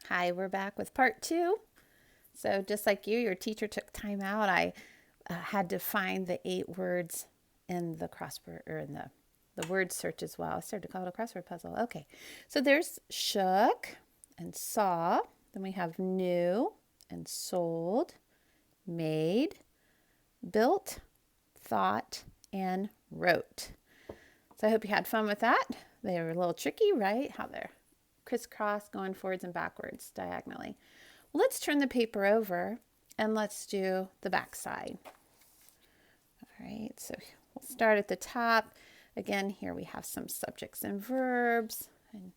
Hi, we're back with part 2. So just like you, your teacher took time out. I had to find the 8 words in the crossword or in the word search as well. I started to call it a crossword puzzle. Okay, so there's shook and saw. Then we have knew and sold, made, built, thought, and wrote. So I hope you had fun with that. They were a little tricky, right? How they're crisscross, going forwards and backwards diagonally. Well, let's turn the paper over and let's do the back side. All right, so we'll start at the top. Again, here we have some subjects and verbs, and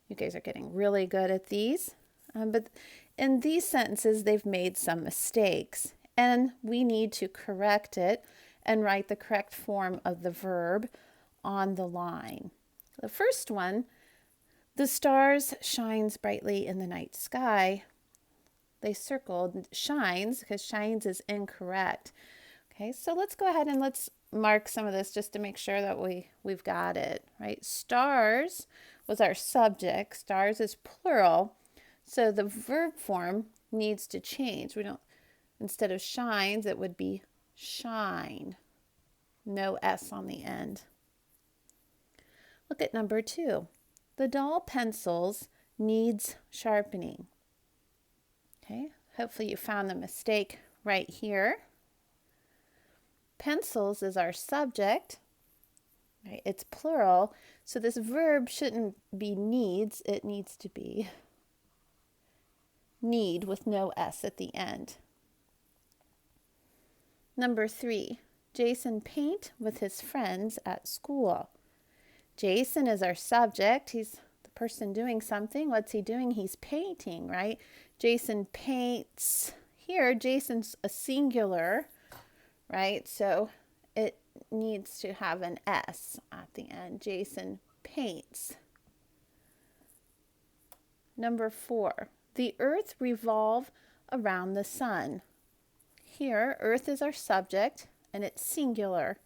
you guys are getting really good at these. But in these sentences, they've made some mistakes, and we need to correct it and write the correct form of the verb on the line. The first one, the stars shines brightly in the night sky. They circled shines because shines is incorrect. Okay, so let's go ahead and let's mark some of this just to make sure that we've got it, right? Stars was our subject. Stars is plural. So the verb form needs to change. We don't, instead of shines, it would be shine. No S on the end. Look at number 2. The dull pencils needs sharpening. Okay, hopefully you found the mistake right here. Pencils is our subject, right? It's plural, so this verb shouldn't be needs, it needs to be need with no S at the end. Number 3, Jason paint with his friends at school. Jason is our subject. He's the person doing something. What's he doing? He's painting, right? Jason paints. Here, Jason's a singular, right? So it needs to have an S at the end. Jason paints. Number 4, the earth revolve around the sun. Here, earth is our subject and it's singular.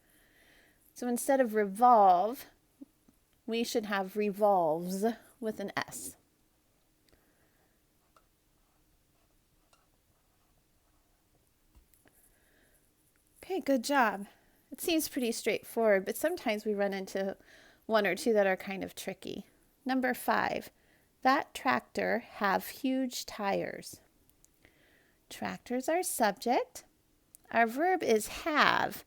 So instead of revolve, we should have revolves with an S. Okay, good job. It seems pretty straightforward, but sometimes we run into one or two that are kind of tricky. Number 5, that tractor have huge tires. Tractors are subject. Our verb is have.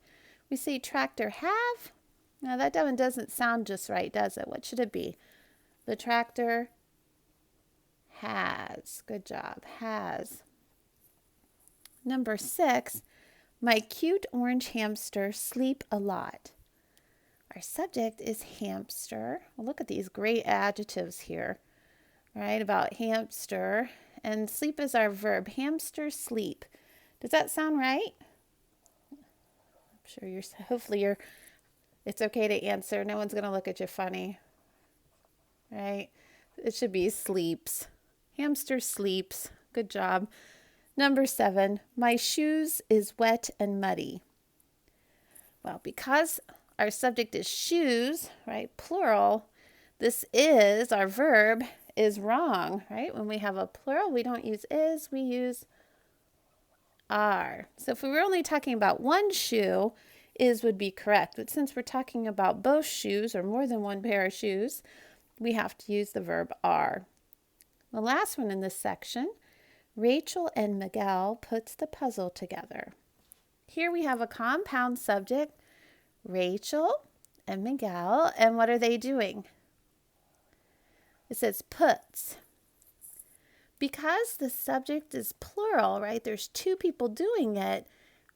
We say tractor have. Now that one doesn't sound just right, does it? What should it be? The tractor has. Good job. Has. Number 6, my cute orange hamster sleep a lot. Our subject is hamster. Well, look at these great adjectives here, right, about hamster. And sleep is our verb. Hamster sleep. Does that sound right? I'm sure hopefully it's okay to answer. No one's going to look at you funny, right? It should be sleeps. Hamster sleeps. Good job. Number 7, my shoes is wet and muddy. Well, because our subject is shoes, right, plural, this is, our verb is wrong, right? When we have a plural, we don't use is, we use are. So if we were only talking about one shoe, is would be correct. But since we're talking about both shoes or more than one pair of shoes, we have to use the verb are. The last one in this section, Rachel and Miguel puts the puzzle together. Here we have a compound subject, Rachel and Miguel, and what are they doing? It says puts. Because the subject is plural, right? There's 2 people doing it,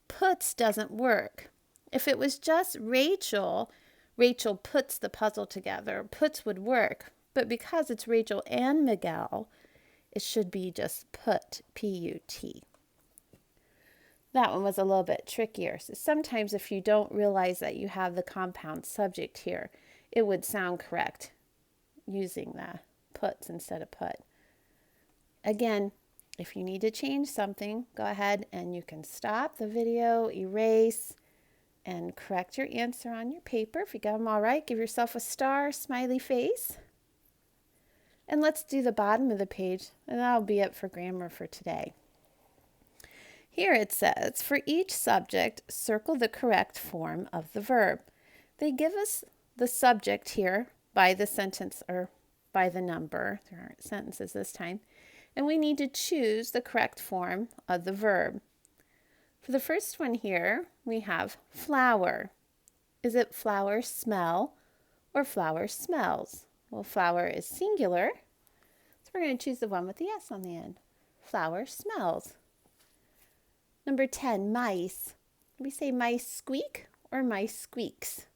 puts doesn't work. If it was just Rachel, Rachel puts the puzzle together, puts would work. But because it's Rachel and Miguel, it should be just put, P-U-T. That one was a little bit trickier. So sometimes if you don't realize that you have the compound subject here, it would sound correct using the puts instead of put. Again, if you need to change something, go ahead and you can stop the video, erase, and correct your answer on your paper. If you got them all right, give yourself a star, smiley face. And let's do the bottom of the page, and that'll be it for grammar for today. Here it says, for each subject, circle the correct form of the verb. They give us the subject here by the sentence or by the number. There aren't sentences this time. And we need to choose the correct form of the verb. For the first one here, we have flower. Is it flower smell or flower smells? Well, flower is singular, so we're going to choose the one with the S on the end. Flower smells. Number 10, mice. Do we say mice squeak or mice squeaks?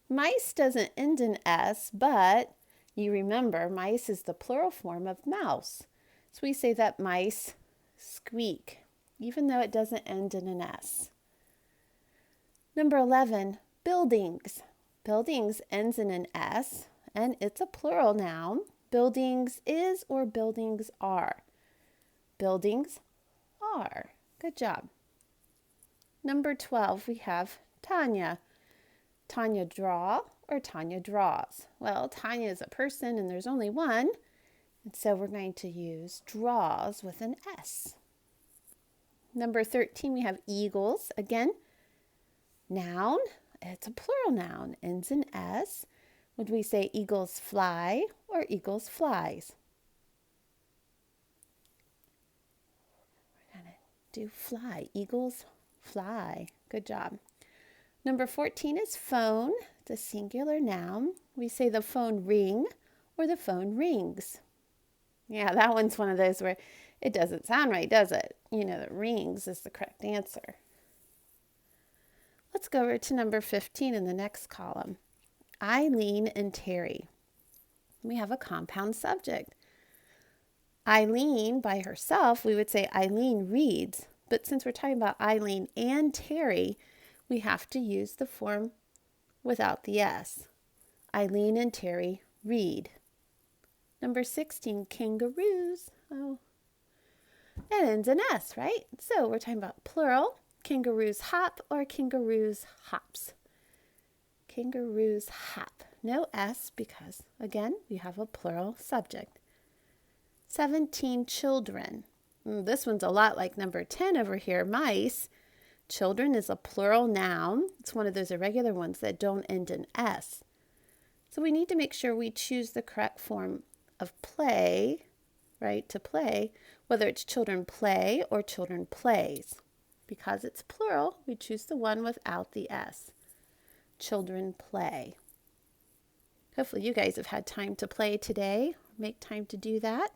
Mice doesn't end in S, but you remember mice is the plural form of mouse. So we say that mice squeak, even though it doesn't end in an S. Number 11, buildings. Buildings ends in an S, and it's a plural noun. Buildings is or buildings are. Buildings are. Good job. Number 12, we have Tanya. Tanya draw or Tanya draws. Well, Tanya is a person and there's only one, and so we're going to use draws with an S. Number 13, we have eagles. Again, noun. It's a plural noun, ends in S. Would we say eagles fly or eagles flies? We're going to do fly. Eagles fly. Good job. Number 14 is phone. It's a singular noun. We say the phone ring or the phone rings. Yeah, that one's one of those where it doesn't sound right, does it? You know that rings is the correct answer. Let's go over to number 15 in the next column. Eileen and Terry. We have a compound subject. Eileen by herself, we would say Eileen reads. But since we're talking about Eileen and Terry, we have to use the form without the S. Eileen and Terry read. Number 16, kangaroos. Oh, it ends in S, right? So we're talking about plural. Kangaroos hop or kangaroos hops. Kangaroos hop. No S because, again, we have a plural subject. 17, children. This one's a lot like number 10 over here, mice. Children is a plural noun. It's one of those irregular ones that don't end in S. So we need to make sure we choose the correct form of play, right, to play, whether it's children play or children plays. Because it's plural, we choose the one without the S. Children play. Hopefully you guys have had time to play today. Make time to do that.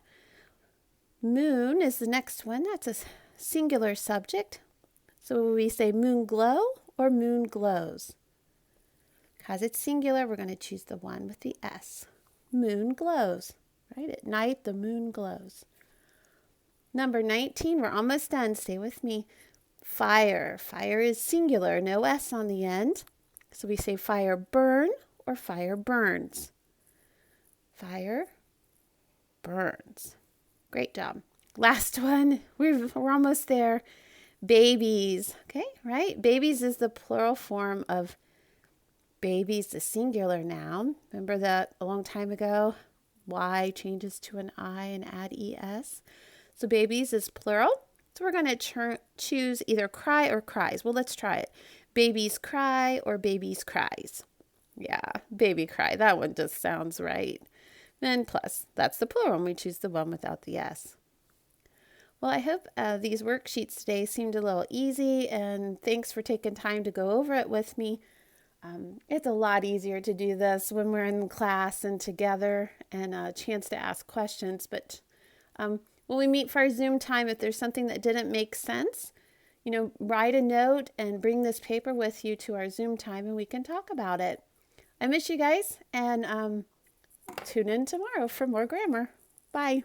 Moon is the next one. That's a singular subject. So we say moon glow or moon glows. Because it's singular, we're going to choose the one with the S. Moon glows. Right? At night, the moon glows. Number 19, we're almost done. Stay with me. Fire. Fire is singular, no S on the end. So we say fire burn or fire burns. Fire burns. Great job. Last one. We're almost there. Babies. Okay, right? Babies is the plural form of babies, the singular noun. Remember that a long time ago? Y changes to an I and add ES. So babies is plural. So we're going to choose either cry or cries. Well, let's try it. Babies cry or babies cries. Yeah, baby cry. That one just sounds right. And plus, that's the plural, and we choose the one without the S. Well, I hope these worksheets today seemed a little easy, and thanks for taking time to go over it with me. It's a lot easier to do this when we're in class and together and a chance to ask questions, but when we meet for our Zoom time, if there's something that didn't make sense, write a note and bring this paper with you to our Zoom time and we can talk about it. I miss you guys, and tune in tomorrow for more grammar. Bye.